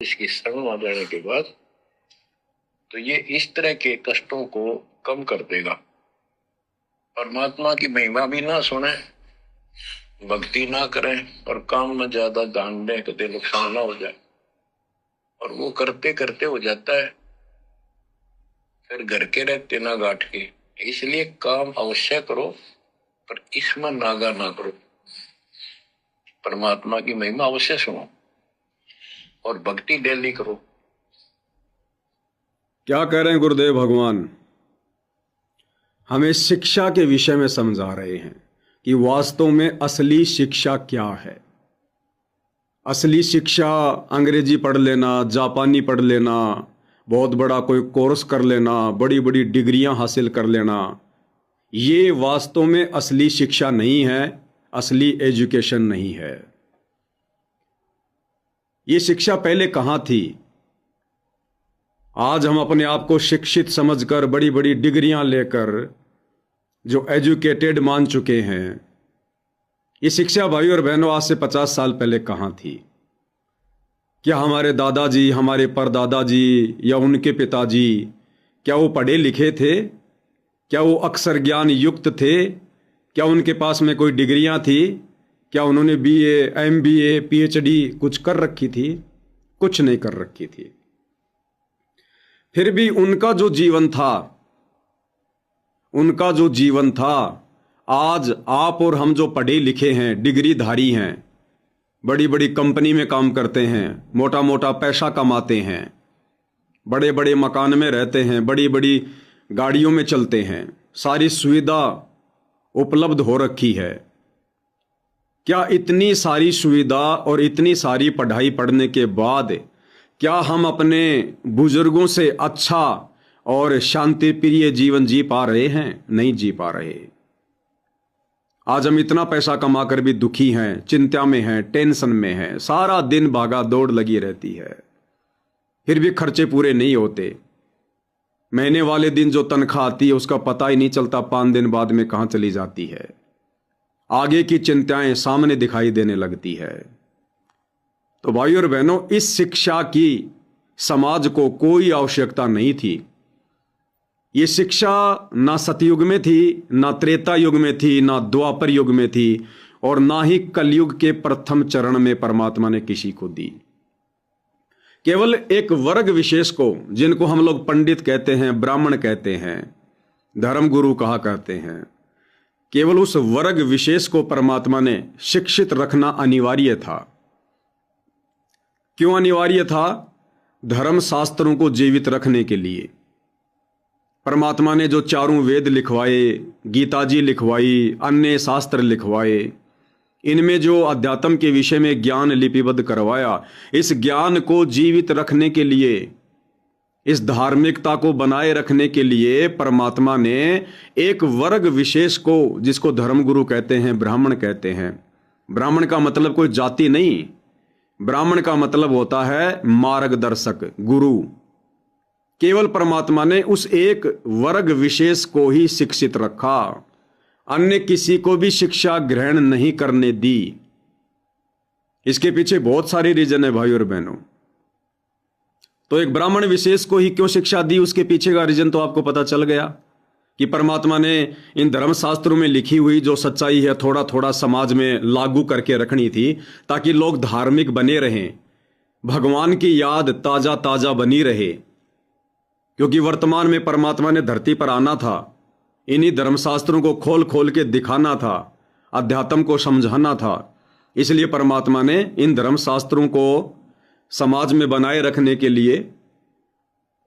इसकी शरण आ जाने के बाद तो ये इस तरह के कष्टों को कम कर देगा। परमात्मा की महिमा भी ना सुने, भक्ति ना करें और काम में ज्यादा ध्यान दें, कभी नुकसान ना हो जाए। और वो करते करते हो जाता है, फिर घर के रहते ना गांठ के। इसलिए काम अवश्य करो, पर इसमें नागा ना करो। परमात्मा की महिमा अवश्य सुनो और भक्ति डेली करो। क्या कह रहे हैं गुरुदेव भगवान? हमें शिक्षा के विषय में समझा रहे हैं कि वास्तव में असली शिक्षा क्या है। असली शिक्षा अंग्रेजी पढ़ लेना, जापानी पढ़ लेना, बहुत बड़ा कोई कोर्स कर लेना, बड़ी बड़ी डिग्रियां हासिल कर लेना, ये वास्तव में असली शिक्षा नहीं है, असली एजुकेशन नहीं है। ये शिक्षा पहले कहाँ थी? आज हम अपने आप को शिक्षित समझकर बड़ी बड़ी डिग्रियां लेकर जो एजुकेटेड मान चुके हैं, ये शिक्षा भाई और बहनों आज से 50 साल पहले कहाँ थी? क्या हमारे दादाजी, हमारे परदादाजी या उनके पिताजी, क्या वो पढ़े लिखे थे? क्या वो अक्षर ज्ञान युक्त थे? क्या उनके पास में कोई डिग्रियां थी? क्या उन्होंने बीए, एमबीए, पीएचडी कुछ कर रखी थी? कुछ नहीं कर रखी थी। फिर भी उनका जो जीवन था, आज आप और हम जो पढ़े लिखे हैं, डिग्रीधारी हैं, बड़ी बड़ी कंपनी में काम करते हैं, मोटा मोटा पैसा कमाते हैं, बड़े बड़े मकान में रहते हैं, बड़ी बड़ी गाड़ियों में चलते हैं, सारी सुविधा उपलब्ध हो रखी है। क्या इतनी सारी सुविधा और इतनी सारी पढ़ाई पढ़ने के बाद क्या हम अपने बुजुर्गों से अच्छा और शांति प्रिय जीवन जी पा रहे हैं? नहीं जी पा रहे। आज हम इतना पैसा कमाकर भी दुखी हैं, चिंता में हैं, टेंशन में हैं, सारा दिन भागा दौड़ लगी रहती है, फिर भी खर्चे पूरे नहीं होते। महीने वाले दिन जो तनख्वाह आती है उसका पता ही नहीं चलता 5 दिन बाद में कहां चली जाती है। आगे की चिंताएं सामने दिखाई देने लगती है। तो भाई और बहनों, इस शिक्षा की समाज को कोई आवश्यकता नहीं थी। ये शिक्षा ना सतयुग में थी, ना त्रेता युग में थी, ना द्वापर युग में थी, और ना ही कलयुग के प्रथम चरण में परमात्मा ने किसी को दी। केवल एक वर्ग विशेष को, जिनको हम लोग पंडित कहते हैं, ब्राह्मण कहते हैं, धर्मगुरु कहा करते हैं, केवल उस वर्ग विशेष को परमात्मा ने शिक्षित रखना अनिवार्य था। क्यों अनिवार्य था? धर्म शास्त्रों को जीवित रखने के लिए। परमात्मा ने जो चारों वेद लिखवाए, गीता जी लिखवाई, अन्य शास्त्र लिखवाए, इनमें जो अध्यात्म के विषय में ज्ञान लिपिबद्ध करवाया, इस ज्ञान को जीवित रखने के लिए, इस धार्मिकता को बनाए रखने के लिए परमात्मा ने एक वर्ग विशेष को, जिसको धर्मगुरु कहते हैं, ब्राह्मण कहते हैं। ब्राह्मण का मतलब कोई जाति नहीं, ब्राह्मण का मतलब होता है मार्गदर्शक, गुरु। केवल परमात्मा ने उस एक वर्ग विशेष को ही शिक्षित रखा, अन्य किसी को भी शिक्षा ग्रहण नहीं करने दी। इसके पीछे बहुत सारे रीजन है भाई और बहनों। तो एक ब्राह्मण विशेष को ही क्यों शिक्षा दी, उसके पीछे का रीजन तो आपको पता चल गया कि परमात्मा ने इन धर्मशास्त्रों में लिखी हुई जो सच्चाई है थोड़ा थोड़ा समाज में लागू करके रखनी थी, ताकि लोग धार्मिक बने रहें, भगवान की याद ताजा ताजा बनी रहे। क्योंकि वर्तमान में परमात्मा ने धरती पर आना था, इन्हीं धर्मशास्त्रों को खोल खोल के दिखाना था, अध्यात्म को समझाना था। इसलिए परमात्मा ने इन धर्मशास्त्रों को समाज में बनाए रखने के लिए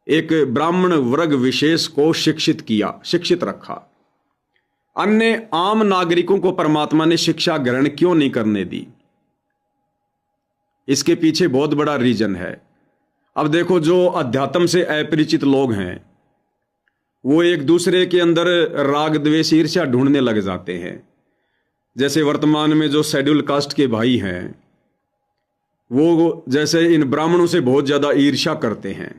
एक ब्राह्मण वर्ग विशेष को शिक्षित रखा। अन्य आम नागरिकों को परमात्मा ने शिक्षा ग्रहण क्यों नहीं करने दी? इसके पीछे बहुत बड़ा रीजन है। अब देखो, जो अध्यात्म से अपरिचित लोग हैं, वो एक दूसरे के अंदर राग द्वेष ईर्ष्या ढूंढने लग जाते हैं। जैसे वर्तमान में जो शेड्यूल कास्ट के भाई हैं, वो जैसे इन ब्राह्मणों से बहुत ज्यादा ईर्ष्या करते हैं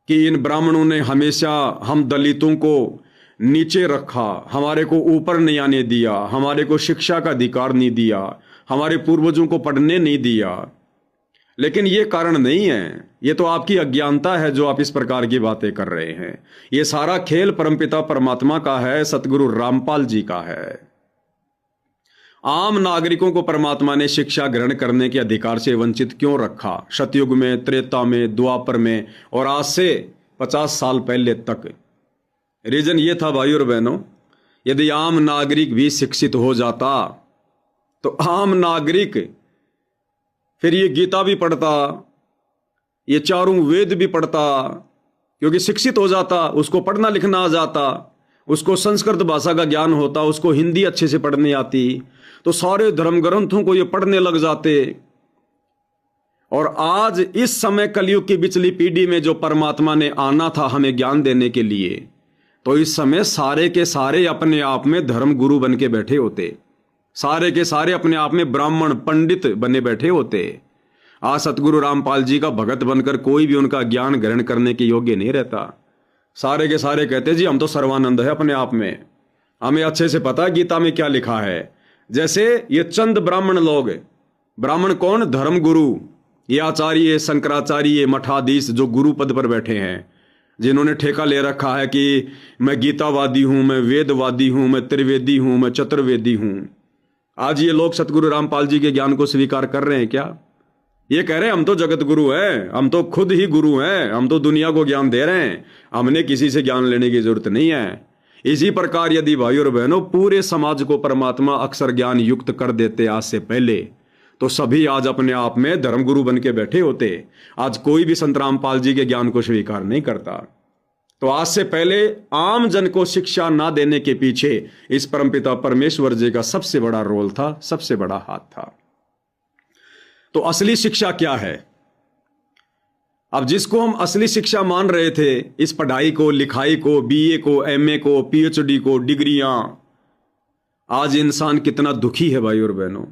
कि इन ब्राह्मणों ने हमेशा हम दलितों को नीचे रखा, हमारे को ऊपर नहीं आने दिया, हमारे को शिक्षा का अधिकार नहीं दिया, हमारे पूर्वजों को पढ़ने नहीं दिया। लेकिन ये कारण नहीं है, ये तो आपकी अज्ञानता है जो आप इस प्रकार की बातें कर रहे हैं। ये सारा खेल परमपिता परमात्मा का है, सतगुरु रामपाल जी का है। आम नागरिकों को परमात्मा ने शिक्षा ग्रहण करने के अधिकार से वंचित क्यों रखा? सतयुग में, त्रेता में, द्वापर में और आज से 50 साल पहले तक। रीजन ये था भाई और बहनों, यदि आम नागरिक भी शिक्षित हो जाता तो आम नागरिक फिर ये गीता भी पढ़ता, ये चारों वेद भी पढ़ता, क्योंकि शिक्षित हो जाता, उसको पढ़ना लिखना आ जाता, उसको संस्कृत भाषा का ज्ञान होता, उसको हिंदी अच्छे से पढ़ने आती, तो सारे धर्म ग्रंथों को ये पढ़ने लग जाते। और आज इस समय कलयुग की बिचली पीढ़ी में जो परमात्मा ने आना था हमें ज्ञान देने के लिए, तो इस समय सारे के सारे अपने आप में धर्म गुरु बन के बैठे होते, सारे के सारे अपने आप में ब्राह्मण पंडित बने बैठे होते। आज सतगुरु रामपाल जी का भगत बनकर कोई भी उनका ज्ञान ग्रहण करने के योग्य नहीं रहता। सारे के सारे कहते जी हम तो सर्वानंद है अपने आप में, हमें अच्छे से पता है गीता में क्या लिखा है। जैसे ये चंद ब्राह्मण लोग, ब्राह्मण कौन? धर्म गुरु, ये आचार्य, शंकराचार्य, मठाधीश जो गुरु पद पर बैठे हैं, जिन्होंने ठेका ले रखा है कि मैं गीतावादी हूं, मैं वेदवादी हूं, मैं त्रिवेदी हूं, मैं चतुर्वेदी हूं। आज ये लोग सतगुरु रामपाल जी के ज्ञान को स्वीकार कर रहे हैं क्या? ये कह रहे हैं हम तो जगत गुरु हैं, हम तो खुद ही गुरु हैं, हम तो दुनिया को ज्ञान दे रहे हैं, हमने किसी से ज्ञान लेने की जरूरत नहीं है। इसी प्रकार यदि भाई और बहनों पूरे समाज को परमात्मा अक्षर ज्ञान युक्त कर देते आज से पहले, तो सभी आज अपने आप में धर्मगुरु बन के बैठे होते। आज कोई भी संत रामपाल जी के ज्ञान को स्वीकार नहीं करता। तो आज से पहले आम जन को शिक्षा ना देने के पीछे इस परमपिता परमेश्वर जी का सबसे बड़ा रोल था, सबसे बड़ा हाथ था। तो असली शिक्षा क्या है? अब जिसको हम असली शिक्षा मान रहे थे, इस पढ़ाई को, लिखाई को, बीए को, एमए को, पीएचडी को, डिग्रियां, आज इंसान कितना दुखी है भाई और बहनों।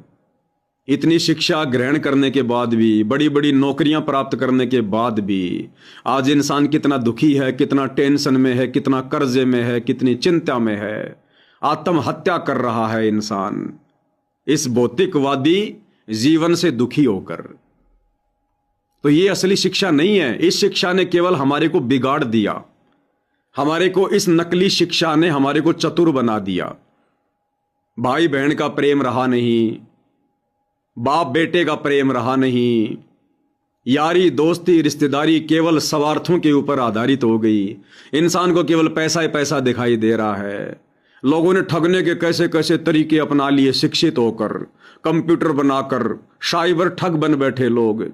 इतनी शिक्षा ग्रहण करने के बाद भी, बड़ी बड़ी नौकरियां प्राप्त करने के बाद भी आज इंसान कितना दुखी है, कितना टेंशन में है, कितना कर्जे में है, कितनी चिंता में है, आत्महत्या कर रहा है इंसान इस भौतिकवादी जीवन से दुखी होकर। तो ये असली शिक्षा नहीं है। इस शिक्षा ने केवल हमारे को बिगाड़ दिया, हमारे को इस नकली शिक्षा ने हमारे को चतुर बना दिया। भाई बहन का प्रेम रहा नहीं, बाप बेटे का प्रेम रहा नहीं, यारी दोस्ती रिश्तेदारी केवल स्वार्थों के ऊपर आधारित हो गई। इंसान को केवल पैसा ही पैसा दिखाई दे रहा है। लोगों ने ठगने के कैसे कैसे तरीके अपना लिए, शिक्षित होकर, कंप्यूटर बनाकर साइबर ठग बन बैठे लोग।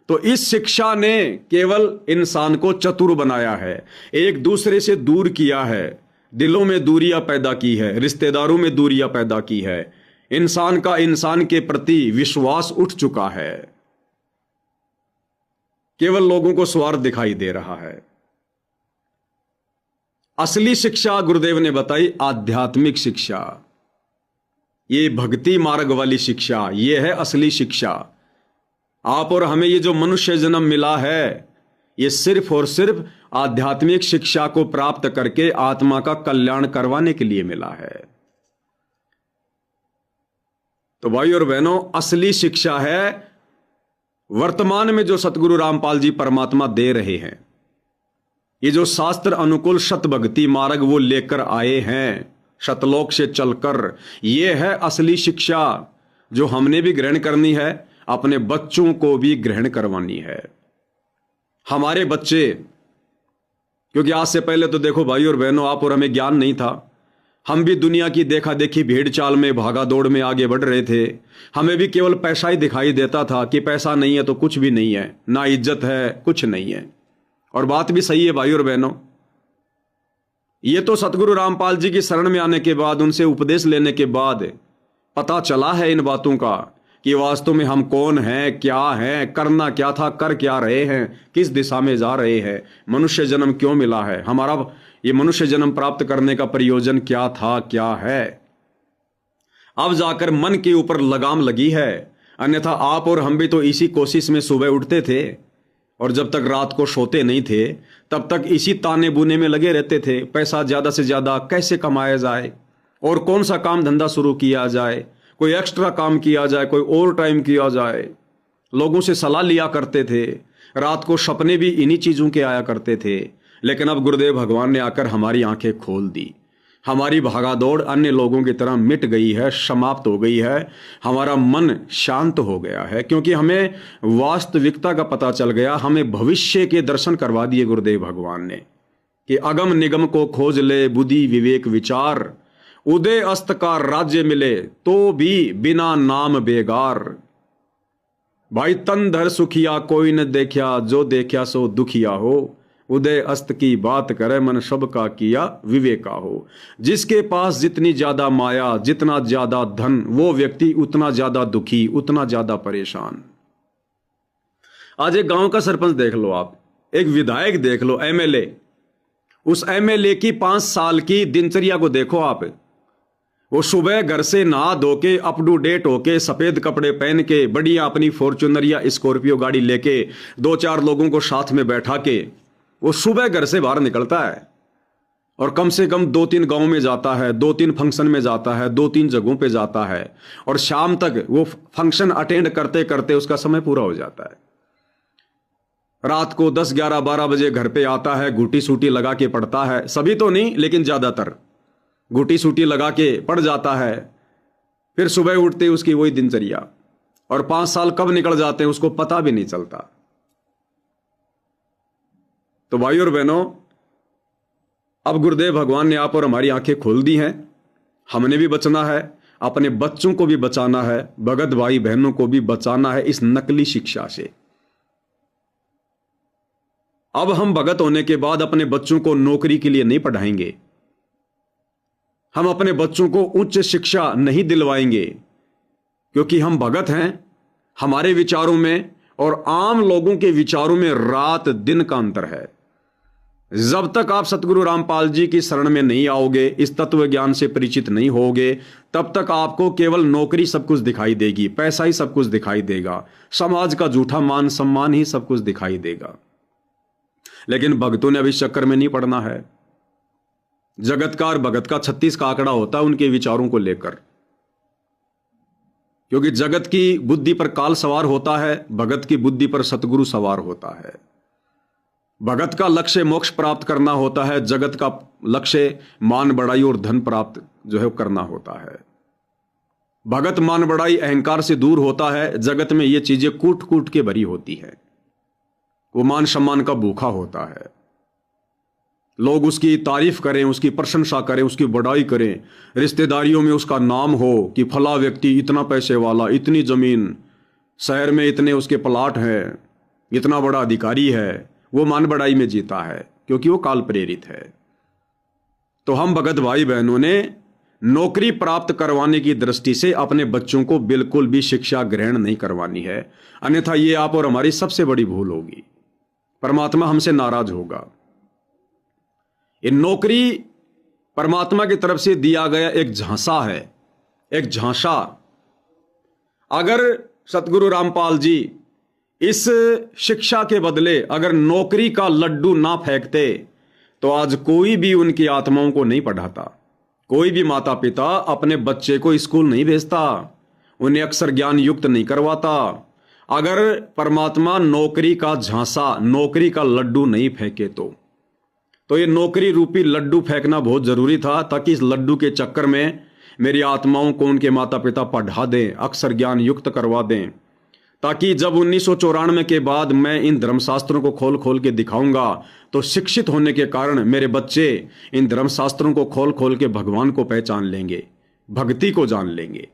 तो इस शिक्षा ने केवल इंसान को चतुर बनाया है, एक दूसरे से दूर किया है, दिलों में दूरियां पैदा की है, रिश्तेदारों में दूरियां पैदा की है। इंसान का इंसान के प्रति विश्वास उठ चुका है, केवल लोगों को स्वार्थ दिखाई दे रहा है। असली शिक्षा गुरुदेव ने बताई आध्यात्मिक शिक्षा, ये भक्ति मार्ग वाली शिक्षा, ये है असली शिक्षा। आप और हमें ये जो मनुष्य जन्म मिला है, ये सिर्फ और सिर्फ आध्यात्मिक शिक्षा को प्राप्त करके आत्मा का कल्याण करवाने के लिए मिला है। तो भाई और बहनों, असली शिक्षा है वर्तमान में जो सतगुरु रामपाल जी परमात्मा दे रहे हैं। ये जो शास्त्र अनुकूल सत भक्ति मार्ग वो लेकर आए हैं सतलोक से चलकर, ये है असली शिक्षा जो हमने भी ग्रहण करनी है, अपने बच्चों को भी ग्रहण करवानी है। हमारे बच्चे, क्योंकि आज से पहले तो देखो भाई और बहनों, आप और हमें ज्ञान नहीं था, हम भी दुनिया की देखा देखी भेड़ चाल में, भागा दौड़ में आगे बढ़ रहे थे। हमें भी केवल पैसा ही दिखाई देता था कि पैसा नहीं है तो कुछ भी नहीं है, ना इज्जत है, कुछ नहीं है। और बात भी सही है भाई और बहनों। ये तो सतगुरु रामपाल जी की शरण में आने के बाद, उनसे उपदेश लेने के बाद पता चला है इन बातों का कि वास्तव में हम कौन हैं, क्या हैं, करना क्या था, कर क्या रहे हैं, किस दिशा में जा रहे हैं, मनुष्य जन्म क्यों मिला है, हमारा ये मनुष्य जन्म प्राप्त करने का प्रयोजन क्या था, क्या है। अब जाकर मन के ऊपर लगाम लगी है, अन्यथा आप और हम भी तो इसी कोशिश में सुबह उठते थे और जब तक रात को सोते नहीं थे तब तक इसी ताने बुने में लगे रहते थे। पैसा ज्यादा से ज्यादा कैसे कमाया जाए और कौन सा काम धंधा शुरू किया जाए, कोई एक्स्ट्रा काम किया जाए, कोई ओवर टाइम किया जाए, लोगों से सलाह लिया करते थे, रात को सपने भी इन्हीं चीजों के आया करते थे। लेकिन अब गुरुदेव भगवान ने आकर हमारी आंखें खोल दी। हमारी भागादौड़ अन्य लोगों की तरह मिट गई है, समाप्त हो गई है। हमारा मन शांत हो गया है, क्योंकि हमें वास्तविकता का पता चल गया। हमें भविष्य के दर्शन करवा दिए गुरुदेव भगवान ने कि अगम निगम को खोज ले बुद्धि विवेक विचार, उदय अस्त का राज्य मिले तो भी बिना नाम बेगार। भाई तन धर सुखिया कोई न देखा, जो देखा सो दुखिया हो। उदय अस्त की बात करे मन सब का किया विवेका हो। जिसके पास जितनी ज्यादा माया, जितना ज्यादा धन, वो व्यक्ति उतना ज्यादा दुखी, उतना ज्यादा परेशान। आज एक गांव का सरपंच देख लो आप, एक विधायक देख लो, एमएलए, उस एमएलए की 5 साल की दिनचर्या को देखो आप। वो सुबह घर से नहा धो के अप टू डेट होके सफेद कपड़े पहन के बढ़िया अपनी फॉर्च्यूनर या स्कॉर्पियो गाड़ी लेके 2-4 लोगों को साथ में बैठा के वो सुबह घर से बाहर निकलता है और कम से कम 2-3 गांव में जाता है, 2-3 फंक्शन में जाता है, 2-3 जगहों पे जाता है और शाम तक वो फंक्शन अटेंड करते करते उसका समय पूरा हो जाता है। रात को 10, 11, 12 बजे घर पे आता है, घूटी सूटी लगा के पढ़ता है। सभी तो नहीं, लेकिन ज्यादातर घूटी सूटी लगा के पड़ जाता है। फिर सुबह उठते उसकी वही दिनचर्या, और 5 साल कब निकल जाते हैं उसको पता भी नहीं चलता। तो भाई और बहनों, अब गुरुदेव भगवान ने आप और हमारी आंखें खोल दी हैं। हमने भी बचना है, अपने बच्चों को भी बचाना है, भगत भाई बहनों को भी बचाना है इस नकली शिक्षा से। अब हम भगत होने के बाद अपने बच्चों को नौकरी के लिए नहीं पढ़ाएंगे, हम अपने बच्चों को उच्च शिक्षा नहीं दिलवाएंगे, क्योंकि हम भगत हैं। हमारे विचारों में और आम लोगों के विचारों में रात दिन का अंतर है। जब तक आप सतगुरु रामपाल जी की शरण में नहीं आओगे, इस तत्व ज्ञान से परिचित नहीं होगे, तब तक आपको केवल नौकरी सब कुछ दिखाई देगी, पैसा ही सब कुछ दिखाई देगा, समाज का झूठा मान सम्मान ही सब कुछ दिखाई देगा। लेकिन भक्तों ने अभी इस चक्कर में नहीं पड़ना है। जगत का और भगत का 36 का आंकड़ा होता है उनके विचारों को लेकर, क्योंकि जगत की बुद्धि पर काल सवार होता है, भगत की बुद्धि पर सतगुरु सवार होता है। भगत का लक्ष्य मोक्ष प्राप्त करना होता है, जगत का लक्ष्य मान बढ़ाई और धन प्राप्त जो है करना होता है। भगत मान बढ़ाई अहंकार से दूर होता है, जगत में ये चीजें कूट कूट के भरी होती है। वो मान सम्मान का भूखा होता है, लोग उसकी तारीफ करें, उसकी प्रशंसा करें, उसकी बड़ाई करें, रिश्तेदारियों में उसका नाम हो कि फला व्यक्ति इतना पैसे वाला, इतनी जमीन, शहर में इतने उसके प्लाट हैं, इतना बड़ा अधिकारी है। वो मान बढ़ाई में जीता है क्योंकि वो काल प्रेरित है। तो हम भगत भाई बहनों ने नौकरी प्राप्त करवाने की दृष्टि से अपने बच्चों को बिल्कुल भी शिक्षा ग्रहण नहीं करवानी है, अन्यथा ये आप और हमारी सबसे बड़ी भूल होगी। परमात्मा हमसे नाराज होगा। ये नौकरी परमात्मा की तरफ से दिया गया एक झांसा है, एक झांसा। अगर सतगुरु रामपाल जी इस शिक्षा के बदले अगर नौकरी का लड्डू ना फेंकते तो आज कोई भी उनकी आत्माओं को नहीं पढ़ाता, कोई भी माता पिता अपने बच्चे को स्कूल नहीं भेजता, उन्हें अक्षर ज्ञान युक्त नहीं करवाता। अगर परमात्मा नौकरी का झांसा, नौकरी का लड्डू नहीं फेंके तो ये नौकरी रूपी लड्डू फेंकना बहुत जरूरी था, ताकि इस लड्डू के चक्कर में मेरी आत्माओं को उनके माता पिता पढ़ा दें, अक्षर ज्ञान युक्त करवा दें, ताकि जब 1994 के बाद मैं इन धर्मशास्त्रों को खोल खोल के दिखाऊंगा तो शिक्षित होने के कारण मेरे बच्चे इन धर्मशास्त्रों को खोल खोल के भगवान को पहचान लेंगे, भक्ति को जान लेंगे।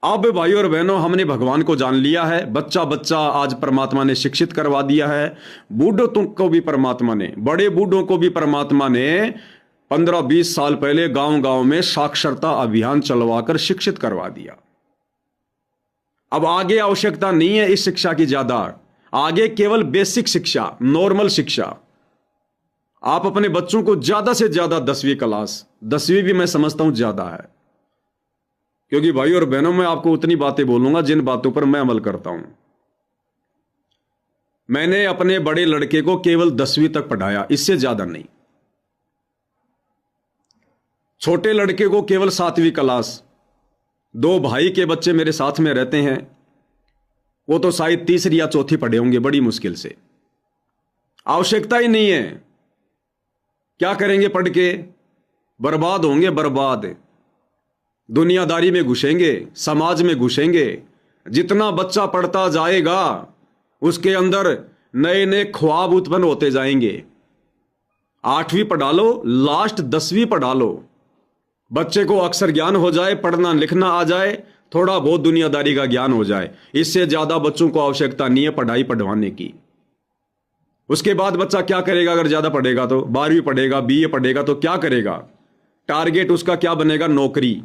अब भाइयों और बहनों, हमने भगवान को जान लिया है, बच्चा बच्चा आज परमात्मा ने शिक्षित करवा दिया है। बूढ़ों को भी परमात्मा ने, बड़े बूढ़ों को भी परमात्मा ने 15-20 साल पहले गांव गांव में साक्षरता अभियान चलवाकर शिक्षित करवा दिया। अब आगे आवश्यकता नहीं है इस शिक्षा की ज्यादा, आगे केवल बेसिक शिक्षा, नॉर्मल शिक्षा। आप अपने बच्चों को ज्यादा से ज्यादा 10वीं क्लास, 10वीं भी मैं समझता हूं ज्यादा है, क्योंकि भाई और बहनों मैं आपको उतनी बातें बोलूंगा जिन बातों पर मैं अमल करता हूं। मैंने अपने बड़े लड़के को केवल 10वीं तक पढ़ाया, इससे ज्यादा नहीं। छोटे लड़के को केवल 7वीं क्लास। 2 भाई के बच्चे मेरे साथ में रहते हैं, वो तो शायद तीसरी या चौथी पढ़े होंगे बड़ी मुश्किल से। आवश्यकता ही नहीं है। क्या करेंगे पढ़ के? बर्बाद होंगे, बर्बाद। दुनियादारी में घुसेंगे, समाज में घुसेंगे। जितना बच्चा पढ़ता जाएगा उसके अंदर नए नए ख्वाब उत्पन्न होते जाएंगे। 8वीं पढ़ा लो, लास्ट 10वीं पढ़ा लो, बच्चे को अक्षर ज्ञान हो जाए, पढ़ना लिखना आ जाए, थोड़ा बहुत दुनियादारी का ज्ञान हो जाए, इससे ज्यादा बच्चों को आवश्यकता नहीं है पढ़ाई पढ़वाने की। उसके बाद बच्चा क्या करेगा? अगर ज्यादा पढ़ेगा तो 12वीं पढ़ेगा, बीए पढ़ेगा तो क्या करेगा? टारगेट उसका क्या बनेगा? नौकरी।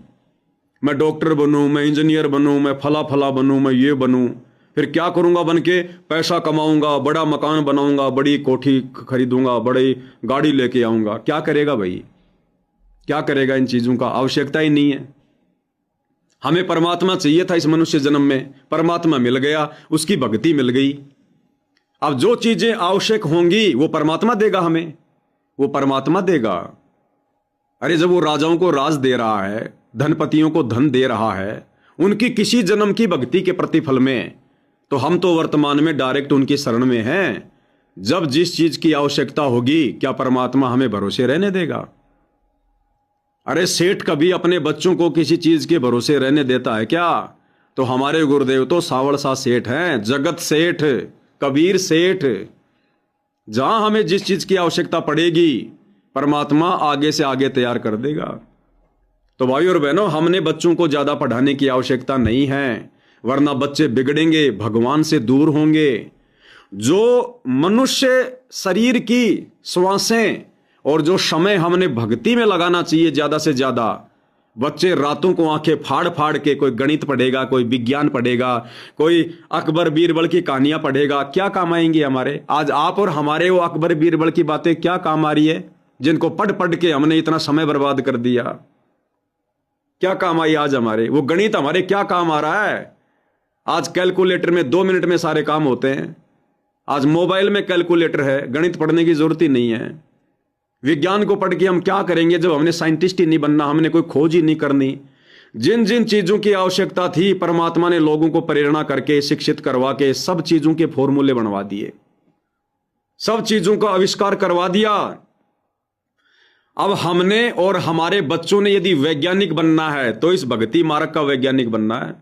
मैं डॉक्टर बनूं, मैं इंजीनियर बनूं, मैं फला फला बनूं, मैं ये बनूं। फिर क्या करूंगा बन के? पैसा कमाऊंगा, बड़ा मकान बनाऊंगा, बड़ी कोठी खरीदूंगा, बड़ी गाड़ी लेके आऊंगा। क्या करेगा भाई? क्या करेगा? इन चीजों का आवश्यकता ही नहीं है। हमें परमात्मा चाहिए था इस मनुष्य जन्म में, परमात्मा मिल गया, उसकी भक्ति मिल गई। अब जो चीजें आवश्यक होंगी वो परमात्मा देगा हमें, वो परमात्मा देगा। अरे जब वो राजाओं को राज दे रहा है, धनपतियों को धन दे रहा है, उनकी किसी जन्म की भक्ति के प्रतिफल में, तो हम तो वर्तमान में डायरेक्ट उनकी शरण में हैं। जब जिस चीज की आवश्यकता होगी, क्या परमात्मा हमें भरोसे रहने देगा? अरे सेठ कभी अपने बच्चों को किसी चीज के भरोसे रहने देता है क्या? तो हमारे गुरुदेव तो सावड़ सा सेठ हैं, जगत सेठ, कबीर सेठ। जहां हमें जिस चीज की आवश्यकता पड़ेगी परमात्मा आगे से आगे तैयार कर देगा। तो भाई और बहनों, हमने बच्चों को ज्यादा पढ़ाने की आवश्यकता नहीं है, वरना बच्चे बिगड़ेंगे, भगवान से दूर होंगे। जो मनुष्य शरीर की श्वासें और जो समय हमने भक्ति में लगाना चाहिए ज्यादा से ज्यादा, बच्चे रातों को आंखें फाड़ फाड़ के कोई गणित पढ़ेगा, कोई विज्ञान पढ़ेगा, कोई अकबर बीरबल की कहानियां पढ़ेगा, क्या काम आएंगी हमारे? आज आप और हमारे वो अकबर बीरबल की बातें क्या काम आ रही है, जिनको पढ़ पढ़ के हमने इतना समय बर्बाद कर दिया? क्या काम आई आज हमारे? वो गणित हमारे क्या काम आ रहा है? आज कैलकुलेटर में 2 मिनट में सारे काम होते हैं। आज मोबाइल में कैलकुलेटर है, गणित पढ़ने की जरूरत ही नहीं है। विज्ञान को पढ़ के हम क्या करेंगे जब हमने साइंटिस्ट ही नहीं बनना, हमने कोई खोज ही नहीं करनी। जिन जिन चीजों की आवश्यकता थी परमात्मा ने लोगों को प्रेरणा करके, शिक्षित करवा के सब चीजों के फॉर्मूले बनवा दिए, सब चीजों का आविष्कार करवा दिया। अब हमने और हमारे बच्चों ने यदि वैज्ञानिक बनना है तो इस भक्ति मार्ग का वैज्ञानिक बनना है।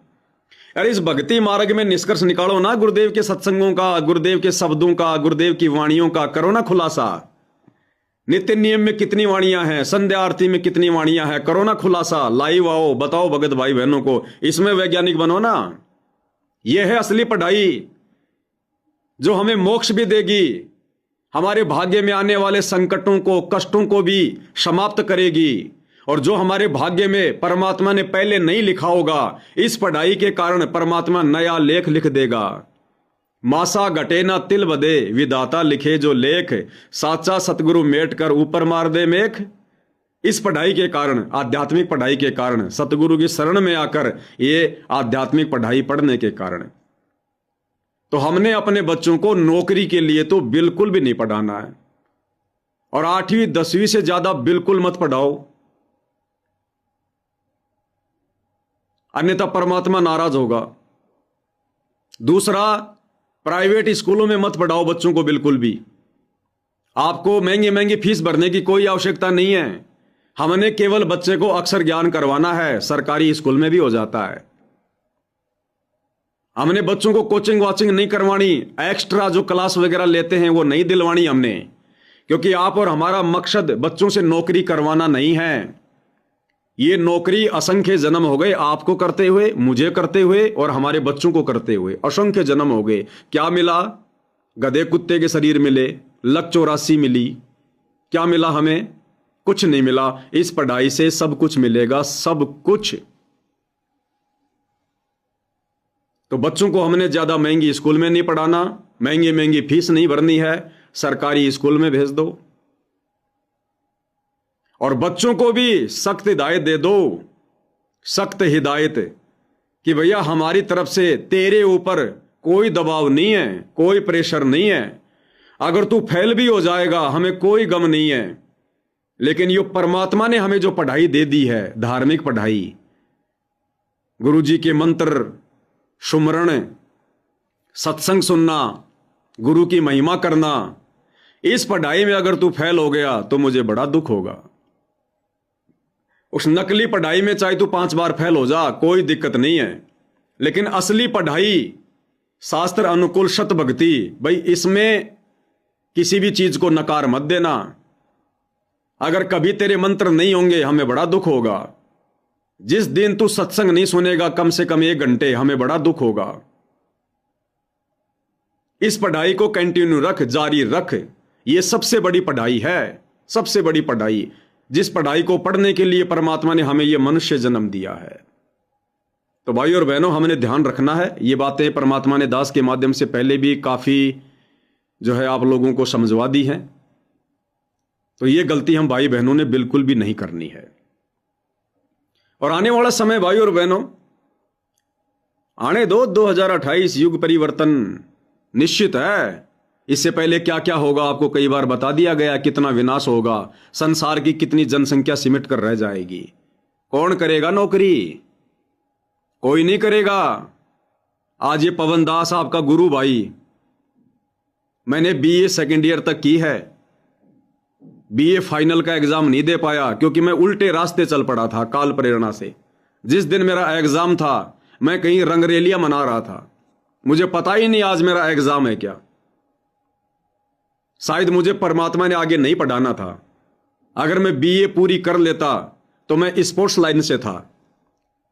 अरे इस भक्ति मार्ग में निष्कर्ष निकालो ना, गुरुदेव के सत्संगों का, गुरुदेव के शब्दों का, गुरुदेव की वाणियों का करो ना खुलासा। नित्य नियम में कितनी वाणियां हैं, संध्या आरती में कितनी वाणियां हैं, करो ना खुलासा। लाइव आओ, बताओ भगत भाई बहनों को, इसमें वैज्ञानिक बनो ना। यह है असली पढ़ाई जो हमें मोक्ष भी देगी, हमारे भाग्य में आने वाले संकटों को, कष्टों को भी समाप्त करेगी। और जो हमारे भाग्य में परमात्मा ने पहले नहीं लिखा होगा, इस पढ़ाई के कारण परमात्मा नया लेख लिख देगा। मासा घटे ना तिल बदे, विधाता लिखे जो लेख, साचा सतगुरु मेट कर ऊपर मार दे मेख। इस पढ़ाई के कारण, आध्यात्मिक पढ़ाई के कारण, सतगुरु की शरण में आकर ये आध्यात्मिक पढ़ाई पढ़ने के कारण, तो हमने अपने बच्चों को नौकरी के लिए तो बिल्कुल भी नहीं पढ़ाना है। और 8वीं 10वीं से ज्यादा बिल्कुल मत पढ़ाओ, अन्यथा परमात्मा नाराज होगा। दूसरा, प्राइवेट स्कूलों में मत पढ़ाओ बच्चों को बिल्कुल भी। आपको महंगी महंगी फीस भरने की कोई आवश्यकता नहीं है। हमने केवल बच्चे को अक्षर ज्ञान करवाना है, सरकारी स्कूल में भी हो जाता है। हमने बच्चों को कोचिंग वॉचिंग नहीं करवानी, एक्स्ट्रा जो क्लास वगैरह लेते हैं वो नहीं दिलवानी हमने, क्योंकि आप और हमारा मकसद बच्चों से नौकरी करवाना नहीं है। ये नौकरी असंख्य जन्म हो गए आपको करते हुए, मुझे करते हुए और हमारे बच्चों को करते हुए, असंख्य जन्म हो गए। क्या मिला? गधे कुत्ते के शरीर मिले, लक 84 मिली, क्या मिला हमें? कुछ नहीं मिला। इस पढ़ाई से सब कुछ मिलेगा, सब कुछ। तो बच्चों को हमने ज्यादा महंगी स्कूल में नहीं पढ़ाना, महंगी महंगी फीस नहीं भरनी है, सरकारी स्कूल में भेज दो। और बच्चों को भी सख्त हिदायत दे दो, सख्त हिदायत कि भैया हमारी तरफ से तेरे ऊपर कोई दबाव नहीं है, कोई प्रेशर नहीं है। अगर तू फेल भी हो जाएगा हमें कोई गम नहीं है, लेकिन ये परमात्मा ने हमें जो पढ़ाई दे दी है, धार्मिक पढ़ाई, गुरु जी के मंत्र, सुमरण, सत्संग सुनना, गुरु की महिमा करना, इस पढ़ाई में अगर तू फेल हो गया तो मुझे बड़ा दुख होगा। उस नकली पढ़ाई में चाहे तू 5 बार फेल हो जा, कोई दिक्कत नहीं है, लेकिन असली पढ़ाई, शास्त्र अनुकूल शत भक्ति, भाई इसमें किसी भी चीज को नकार मत देना। अगर कभी तेरे मंत्र नहीं होंगे हमें बड़ा दुख होगा। जिस दिन तू सत्संग नहीं सुनेगा कम से कम 1 घंटे, हमें बड़ा दुख होगा। इस पढ़ाई को कंटिन्यू रख, जारी रख। यह सबसे बड़ी पढ़ाई है, सबसे बड़ी पढ़ाई, जिस पढ़ाई को पढ़ने के लिए परमात्मा ने हमें यह मनुष्य जन्म दिया है। तो भाई और बहनों, हमने ध्यान रखना है। ये बातें परमात्मा ने दास के माध्यम से पहले भी काफी जो है आप लोगों को समझवा दी है। तो ये गलती हम भाई बहनों ने बिल्कुल भी नहीं करनी है। और आने वाला समय भाई और बहनों, आने दो, 2028 युग परिवर्तन निश्चित है। इससे पहले क्या क्या होगा आपको कई बार बता दिया गया, कितना विनाश होगा, संसार की कितनी जनसंख्या सिमट कर रह जाएगी। कौन करेगा नौकरी? कोई नहीं करेगा। आज ये पवन दास आपका गुरु भाई, मैंने बीए सेकेंड ईयर तक की है, बीए फाइनल का एग्जाम नहीं दे पाया क्योंकि मैं उल्टे रास्ते चल पड़ा था काल प्रेरणा से। जिस दिन मेरा एग्जाम था मैं कहीं रंगरेलिया मना रहा था, मुझे पता ही नहीं आज मेरा एग्जाम है क्या। शायद मुझे परमात्मा ने आगे नहीं पढ़ाना था। अगर मैं बीए पूरी कर लेता तो मैं स्पोर्ट्स लाइन से था।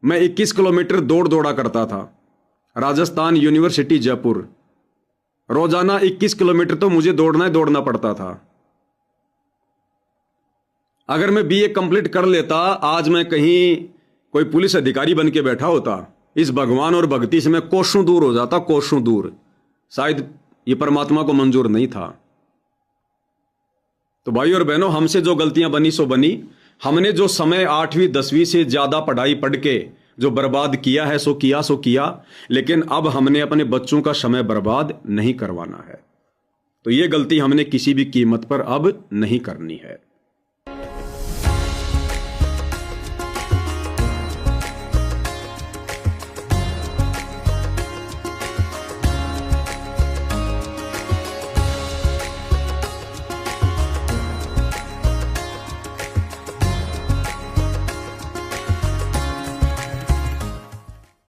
मैं 21 किलोमीटर दौड़ा करता था, राजस्थान यूनिवर्सिटी जयपुर। रोजाना 21 किलोमीटर तो मुझे दौड़ना पड़ता था। अगर मैं बीए कंप्लीट कर लेता आज मैं कहीं कोई पुलिस अधिकारी बन के बैठा होता। इस भगवान और भक्ति से मैं कोसों दूर हो जाता, कोसों दूर। शायद ये परमात्मा को मंजूर नहीं था। तो भाई और बहनों, हमसे जो गलतियां बनी सो बनी। हमने जो समय 8वीं 10वीं से ज्यादा पढ़ाई पढ़ के जो बर्बाद किया है सो किया, लेकिन अब हमने अपने बच्चों का समय बर्बाद नहीं करवाना है। तो ये गलती हमने किसी भी कीमत पर अब नहीं करनी है।